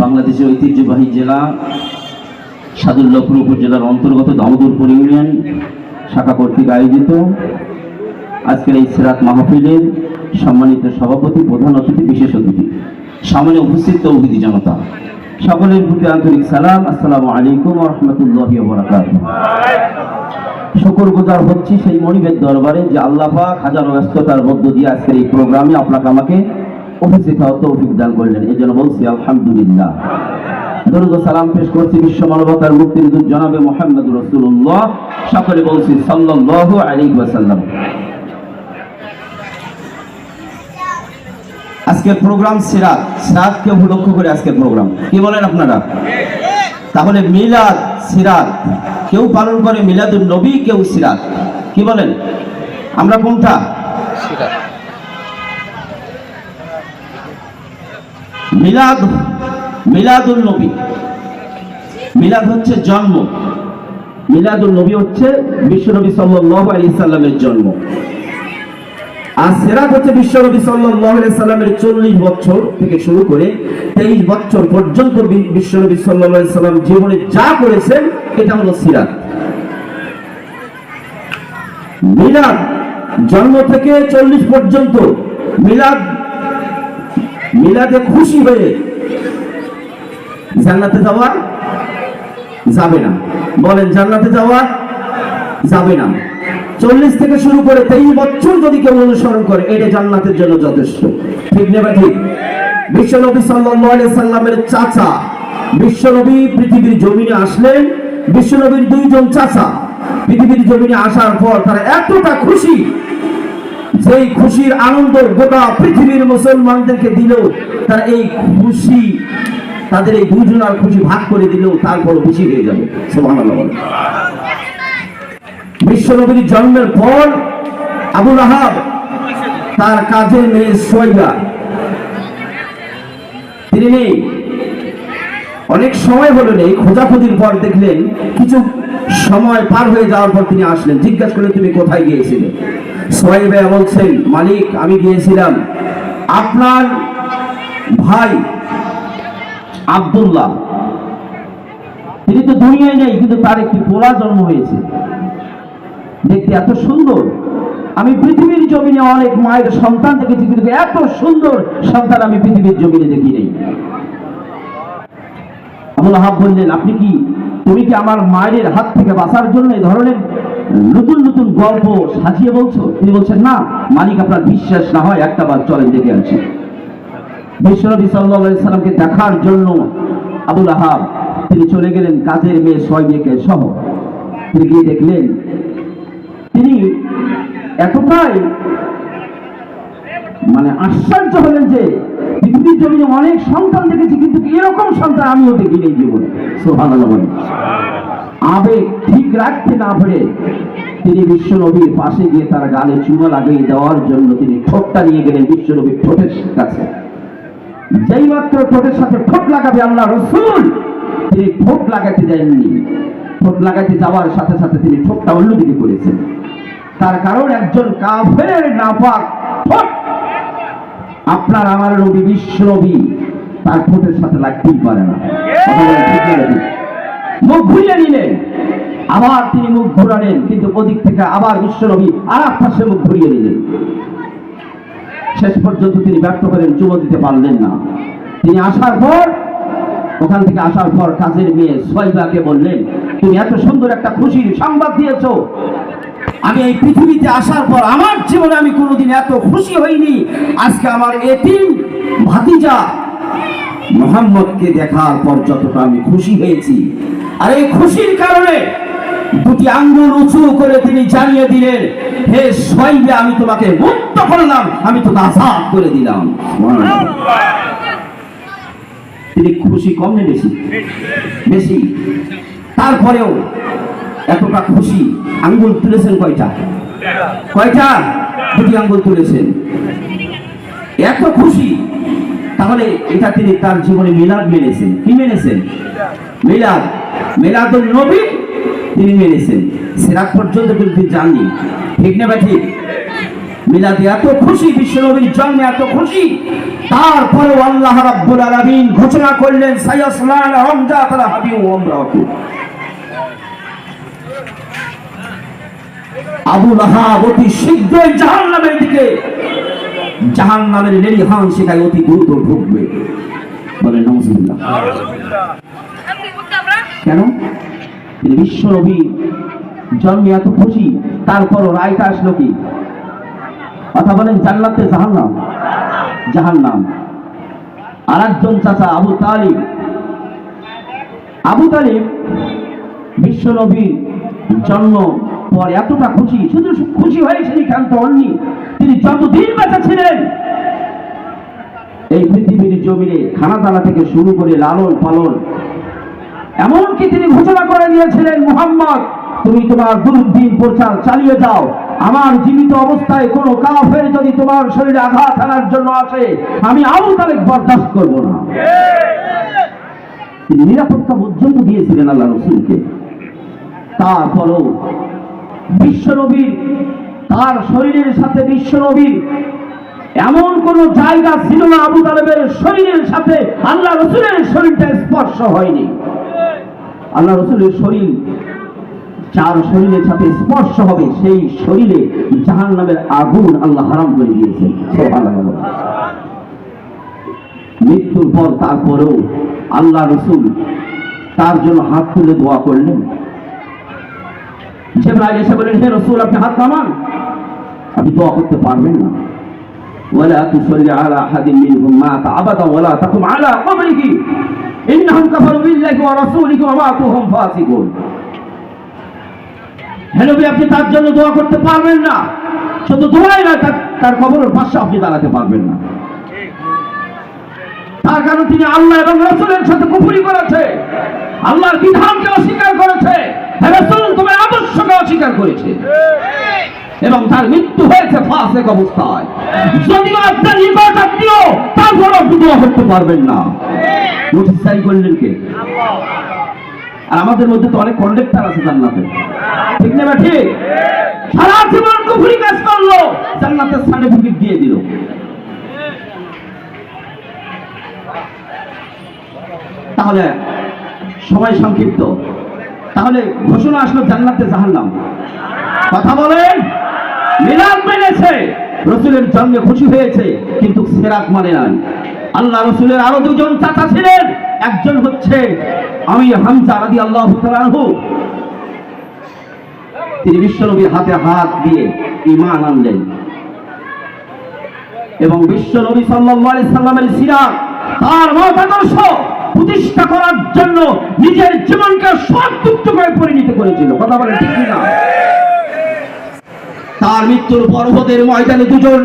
বাংলাদেশের ঐতিহ্যবাহী জেলা সাদুল্লাহপুর উপজেলার অন্তর্গত দামোদরপুর ইউনিয়ন শাখা কর্তৃক আয়োজিত আজকের এই সিরাত মাহফিলের সম্মানিত সভাপতি, প্রধান অতিথি, বিশেষ অতিথি, সামনে উপস্থিত তৌহিদি জনতা, সকলের প্রতি আন্তরিক সালাম। আসসালামু আলাইকুম ওয়া রাহমাতুল্লাহি ওয়া বারাকাতুহু। শুকরগুজার হচ্ছি সেই মনিবের দরবারে যে আল্লাহ পাক হাজারো ব্যস্ততার মধ্য দিয়ে আজকের এই প্রোগ্রামে আপনাকে আমাকে উপস্থিত হওয়ার তৌফিক দান করলেন, এই জন্য বলছি আলহামদুলিল্লাহ। দরুদ ও সালাম পেশ করছি বিশ্ব মানবতার মুক্তির দূত জনাবে মুহাম্মদুর রাসূলুল্লাহ, সকলে বলছি সাল্লাল্লাহু আলাইহি ওয়াসাল্লাম। আজকের প্রোগ্রাম সিরাত, সিরাতকে লক্ষ্য করে আজকের প্রোগ্রাম। কি বলেন আপনারা? তাহলে মিলাদ সিরাত, কেউ পালন করে মিলাদুন নবী, কেউ সিরাত। কি বলেন? আমরা কোনটা? মিলাদ, মিলাদুন নবী। মিলাদ হচ্ছে জন্ম, মিলাদুন নবী হচ্ছে বিশ্বনবী সাল্লাল্লাহু আলাইহি সাল্লামের জন্ম। আর সিরাত হচ্ছে বিশ্বনবী সাল্লাল্লাহু আলাইহি সাল্লামের 40 বছর থেকে শুরু করে 23 বছর পর্যন্ত বিশ্বনবী সাল্লাল্লাহু আলাইহি সাল্লাম জীবনে যা করেছেন এটা হলো সিরাত। মিলাদ জন্ম থেকে 40 পর্যন্ত মিলাদ, মিলাদে খুশি হয়ে জান্নাতে যাওয়া যাবে না। বলেন, জান্নাতে যাওয়া যাবে না। 40 থেকে শুরু করে 23 বছর যদি কেউ অনুসরণ করে, এটা জান্নাতের জন্য যথেষ্ট। ঠিক না ঠিক? বিশ্বনবী সাল্লাল্লাহু আলাইহি সাল্লামের চাচা, বিশ্বনবী পৃথিবীর জমিনে আসলেন, বিশ্বনবীর 2 জন চাচা পৃথিবীর জমিনে আসার পর তারা এতটা খুশি, যেই খুশির আনন্দ গোটা পৃথিবীর মুসলমানদেরকে দিল, তারা এই খুশি, তাদের এই 2 জনের খুশি ভাগ করে দিলেও তারপর খুশি হয়ে যাবে। সুবহানাল্লাহ। বিশ্বনবীর জন্মের পর আবু লাহাব তার কাজের মেয়ে সুয়াইবা তিনি নেই, অনেক সময় হলো নেই। খোঁজাখুঁজির পর দেখলেন, কিছু সময় পার হয়ে যাওয়ার পর তিনি আসলেন। জিজ্ঞাসা করলেন, তুমি কোথায় গিয়েছিলে? সুয়াইবা বলছেন, মালিক, আমি গিয়েছিলাম আপনার ভাই আব্দুল্লাহ, তিনি তো দুনিয়ায় নেই, কিন্তু তার একটি পোলা জন্ম হয়েছে, দেখতে এত সুন্দর। আমি পৃথিবীর জমিনে অনেক মায়ের সন্তান দেখেছি, কিন্তু এত সুন্দর সন্তান আমি পৃথিবীর জমিনে দেখি নেই। আবু লাহাব বললেন, আপনি কি, তুমি কি আমার মায়ের হাত থেকে বাঁচার জন্য এই ধরনের নতুন নতুন গল্প সাজিয়ে বলছো? তিনি বলছেন, না মালিক, আপনার বিশ্বাস না হয় একটা বার চলেন দেখে আসি। বিশ্বনবী সাল্লাল্লাহু আলাইহি সাল্লামকে দেখার জন্য আবু লাহাব তিনি চলে গেলেন কাজের মেয়ে সুয়াইবাকে সহ। তিনি গিয়ে দেখলেন, তিনি এতটাই আশ্চর্য হলেন যে পৃথিবীর জমিনে অনেক সন্তান দেখেছি, কিন্তু এরকম সন্তান আমিও দেখিনি এই জীবনে। সুবহানাল্লাহ। আবেগ ঠিক রাখতে না পারে তিনি বিশ্বনবীর পাশে গিয়ে তার গালে চুমা লাগিয়ে দেওয়ার জন্য তিনি ঠোঁটটা নিয়ে গেলেন বিশ্বনবীর ঠোঁটের কাছে। যেই মাত্র ঠোঁটের সাথে ঠোঁট লাগাবে আল্লাহ রাসূল, তিনি ঠোঁট লাগাতে দেননি। ঠোঁট লাগাতে যাওয়ার সাথে সাথে তিনি ঠোঁটটা অন্যদিকে করেছেন। তার কারণ একজন কাফেরের নাপাক ঠোঁট আপনার আমার নবী বিশ্বনবী তার ঠোঁটের সাথে লাগতেই পারে না। মুখ ঘুরিয়ে নিলেন, আবার তিনি মুখ ঘোরালেন, কিন্তু ওদিক থেকে আবার বিশ্বনবী আর এক পাশে মুখ ঘুরিয়ে নিলেন। শেষ পর্যন্ত তিনি ব্যর্থ করেন, চুমো দিতে পারলেন না। তিনি আসার পর, ওখান থেকে আসার পর কাজের মেয়ে সুয়াইবাকে বললেন, তুমি এত সুন্দর একটা খুশির সংবাদ দিয়েছো, আমি এই পৃথিবীতে আসার পর আমার জীবনে আমি কোনোদিন এত খুশি হইনি। আজকে আমার এতিম ভাতিজা মুহাম্মদকে দেখার পর যতটা আমি খুশি হয়েছি, আর এই খুশির কারণে 2টি আঙ্গুল উঁচু করে তিনি জানিয়ে দিলেন, হে সুয়াইবা, আমি তোমাকে মুক্ত করলাম, আমি তোকে আজাদ করে দিলাম। তিনি খুশি কম না বেশি? বেশি। তারপরেও এতটা খুশি, আঙ্গুল তুলেছেন কয়টা? কয়টা? 2টি আঙ্গুল তুলেছেন। এত খুশি, তাহলে এটা তিনি তার জীবনে মিলাদ মেনেছেন। কি মেনেছেন? মিলাদ, মিলাদুন নবী তিনি মেনেছেন। সিরাত পর্যন্ত কিন্তু যাননি। ঠিক না ঠিক? মিলাদে এত খুশি, বিশ্বনবীর জন্মে এত খুশি, তারপরে আল্লাহ রাব্বুল আলামিন ঘোষণা করলেন সায়াসলানা হামজাতাল হাবিব ওয়া আমরাতু। আবু লাহাব অতি শীঘ্রই জাহান্নামের দিকে, জাহান্নামের লেলিহান শিখায় অতি দ্রুত ঢুকবে। বলেন নাউজুবিল্লাহ। কেন? তিনি বিশ্বনবী জন্মে এত খুশি, তারপরও রায়টা আসলো কি? কথা বলেন, জান্নাতে জাহান্নাম? জাহান্নাম। আর একজন চাচা আবু তালিব, আবু তালিব বিশ্বনবীর জন্ম পর এতটা খুশি, শুধু খুশি হয়েছেন ক্ষান্ত হননি, তিনি যতদিন বেঁচে ছিলেন এই পৃথিবীর জমিনে খানা দানা থেকে শুরু করে লালন পালন, এমনকি তিনি ঘোষণা করে দিয়েছিলেন, মুহাম্মদ তুমি তোমার দুরুদ্দিন প্রচার চালিয়ে যাও, আমার জীবিত অবস্থায় কোনো কাফের যদি তোমার শরীরে আঘাত আনার জন্য আসে, আমি আবু তালেব বরদাস্ত করব না। তিনি নিরাপত্তা পর্যন্ত দিয়েছিলেন আল্লাহ রাসূলকে। তারপরও বিশ্বনবীর, তার শরীরের সাথে বিশ্বনবীর এমন কোন জায়গা ছিল না আবু তালেবের শরীরের সাথে আল্লাহ রাসূলের শরীরটা স্পর্শ হয়নি। আল্লাহ রাসূলের শরীর যার শরীরের সাথে স্পর্শ হবে সেই শরীরে জাহান্নামের আগুন আল্লাহ হারাম করে দিয়েছেন। সুবহানাল্লাহ। মৃত্যুর পর তারপরেও আল্লাহ রাসূল তার জন্য হাত তুলে দোয়া করলেন। জিবরাইল এসে বললেন, হে রাসূল আপনি হাত নামান, আপনি দোয়া করতে পারবেন না। ওয়ালা তুসাল্লি আলা আহাদিন মিনহুম মাতা আবাদা ওয়ালা তাকুম আলা কবরিহি ইন্নাহুম কাফারু বিল্লাহি ওয়া রাসূলিহি ওয়া মাতু হুম ফাসিকুন। হে নবী আপনি তার জন্য দোয়া করতে পারবেন না, শুধু দোয়াই না, তার কবরের পাশে আপনি দাঁড়াতে পারবেন না। তার কারণ তিনি আল্লাহ এবং রাসূলের সাথে কুফরি করেছে, আল্লাহর বিধানকে অস্বীকার করেছে, রাসূল তোমার আদর্শকে অস্বীকার করেছে, এবং তার মৃত্যু হয়েছে ফাসিক অবস্থায়। যদিও আপনার নিকট আত্মীয়, তারপর আপনি দোয়া করতে পারবেন না। নোটিশ জারি করলেন কে? আর আমাদের মধ্যে তো অনেক কন্ডাক্টর আছে জান্নাতে, ঠিক না ঠিক? সারা জীবন কুফরি কাজ করলো, জান্নাতের সার্টিফিকেট দিয়ে দিল। তাহলে সময় সংক্ষিপ্ত, তাহলে ঘোষণা আসলো জান্নাতে জাহান্নাম। কথা বলেন, মিলাদ মেনেছে, রাসূলের জন্মে খুশি হয়েছে, কিন্তু সিরাত মানে নাই। আল্লাহ রাসূলের আরো দুজন চাচা ছিলেন, একজন হচ্ছে আমির হামজা রাদিয়াল্লাহু তাআলা আনহু। তিনি বিশ্বনবীর হাতে হাত দিয়ে ঈমান আনলেন এবং বিশ্বনবী সাল্লাল্লাহু আলাইহি সাল্লামের সিরাত, তার মতাদর্শ প্রতিষ্ঠা করার জন্য নিজের জীবনকে সব টুকটুকায় পরিণত করেছিল। কথা বলেন ঠিক না? তার মৃত্যুর পর উহুদের ময়দানে দুজন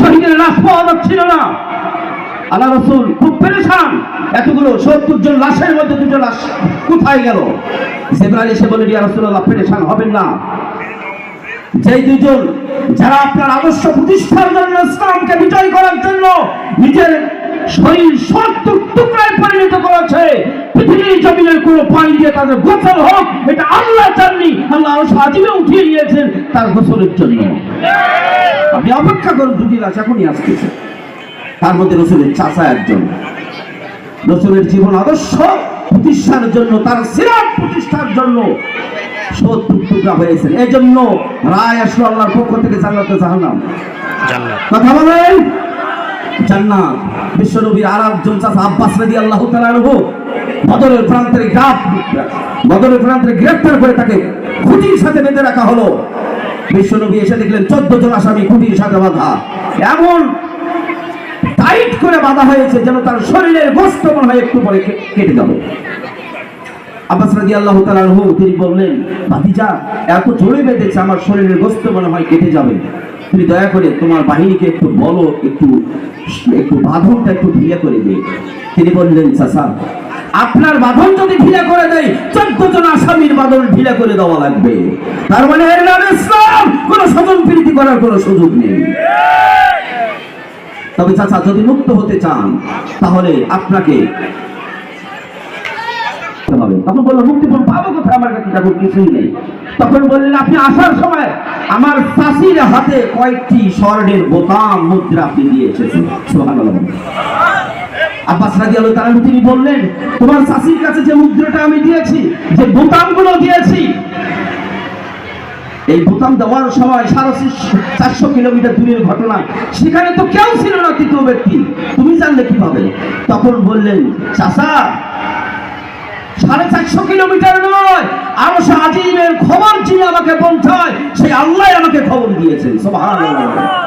শহীদের লাশ পাওয়া যাচ্ছিল না। আল্লাহ রাসূল খুব পেরেশান, এতগুলো 70 জন লাশের মধ্যে দুটো লাশ কোথায় গেল? জিবরাইল এসে বলে, ইয়া রাসূলুল্লাহ পেরেশান হবেন না, যেই দুজন যারা আপনার আদর্শ প্রতিষ্ঠার জন্য, ইসলামকে বিজয় করার জন্য নিজের শরীর 70 টুকরায় পরিণত করেছে, পৃথিবীর জমিনের কোনো পানি দিয়ে তাদের গোসল হোক এটা আল্লাহ চাননি, আল্লাহ সাজিবে উঠিয়ে নিয়েছেন তার গোসলের জন্য। আপনি অপেক্ষা করুন, দুটি লাশ এখনই আসতেছে। তার মধ্যে রাসূলের চাচা একজন, রাসূলের জীবন আদর্শ প্রতিষ্ঠার জন্য, তার সিরাত প্রতিষ্ঠার জন্য 70 টুকরা হয়েছে। এই জন্য রায় আসলো আল্লাহর পক্ষ থেকে, জান্নাতে জাহান্নাম। কথা বলেন, জান্নাত। বিশ্বনবীর আর একজন চাচা আব্বাস রাদিয়াল্লাহু তাআলা আনহু বদরের প্রান্তরে গ্রেফতার করে তাকে খুঁটির সাথে বেঁধে রাখা হলো। বিশ্বনবী এসে দেখলেন 14 জন আসামি খুঁটির সাথে বাঁধা, এমন টাইট করে বাঁধা হয়েছে যেন তার শরীরের গোশত মনে হয় একটু পরে কেটে যাবে। আব্বাস রাদিয়াল্লাহু তাআলা আনহু তিনি বললেন, ভাতিজা এত জোরে বেঁধেছে আমার শরীরের গোশত মনে হয় কেটে যাবে, তুমি দয়া করে তোমার বাহিনীকে একটু বলো, একটু বাঁধনটা একটু ঢিলে করে দে। তিনি বললেন, চাচা আপনার বাঁধন যদি ঢিলে করে দেয় 14 জন আসামির বাঁধন ঢিলে করে দেওয়া লাগবে। তার মানে এর নাম ইসলাম, কোন স্বজন প্রীতি করার কোন সুযোগ নেই। তবে চাচা যদি মুক্ত হতে চান তাহলে আপনাকে হবে। তখন বললো মুক্তিপণ পাবো কোথায়, আমার কাছে তখন কিছুই নেই। তখন বললেন আপনি আসার সময় আমার চাষির হাতে কয়েকটি স্বর্ণের বোতাম মুদ্রা আপনি দিয়ে এসেছেন। সুবহানাল্লাহ। আব্বাস রাদিয়াল্লাহু তাআলা তিনি বললেন তোমার চাষির কাছে যে মুদ্রাটা আমি দিয়েছি, যে বোতামগুলো দিয়েছি, এই বোতাম দেওয়ার সময় 450 কিলোমিটার দূরের ঘটনা, সেখানে তো কেউ ছিল না তৃতীয় ব্যক্তি, তুমি জানলে কিভাবে? তখন বললেন চাচা 450 কিলোমিটার নয়, আরশ আজিমের খবর যিনি আমাকে পৌঁছায় সেই আল্লাহ আমাকে খবর দিয়েছেন। সুবহানাল্লাহ।